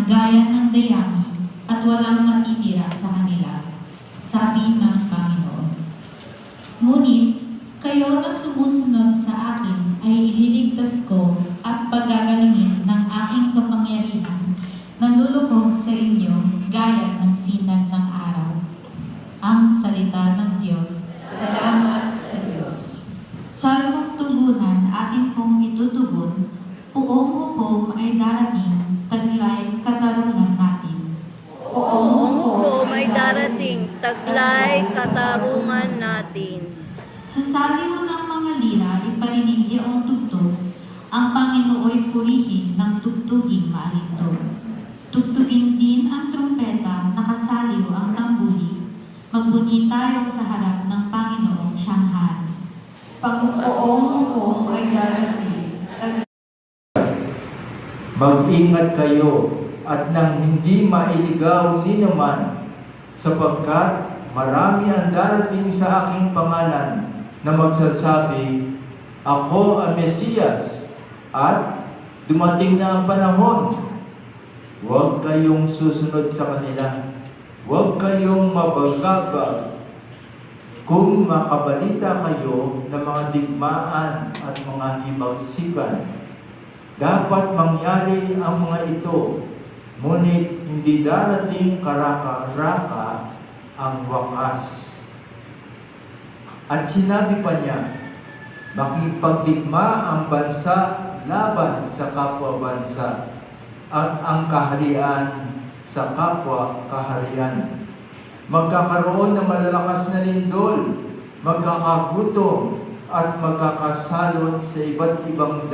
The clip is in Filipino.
gaya ng dayami at walang matitira sa kanila, sabi ng Panginoon. Ngunit kayo na sumusunod sa akin ay ililigtas ko at pagagalingin ng aking kapangyarihan na lulubog sa inyo gaya ng sinag ng araw. Ang salita ng Diyos. Salamat sa Diyos. Salmong tugunan atin pong itutugon, puong hukom ay darating, taglay katarungan natin. Poong hukom ay darating, taglay katarungan natin. Sa saliw ng mga lira iparinig iyong tugtog, ang Panginooy purihin ng tugtuging maalintog. Tugtugin din ang trumpeta, nakasaliw ang tambuli, magbunyi tayo sa harap ng Panginoong siyang hari. Poong hukom ay darating, Mag-ingat kayo at nang hindi mailigaw ni naman, sapagkat marami ang darating sa aking pangalan na magsasabi, ako ang Mesiyas, at dumating na ang panahon. Huwag kayong susunod sa kanila. Huwag kayong mabagabag. Kung makabalita kayo ng mga digmaan at mga himagsikan, dapat mangyari ang mga ito, ngunit hindi darating karaka-raka ang wakas. At sinabi pa niya, makipagdigma ang bansa laban sa kapwa bansa, at ang kaharian sa kapwa kaharian. Magkakaroon ng malalakas na lindol, magkakagutom, at magkakasalot sa iba't ibang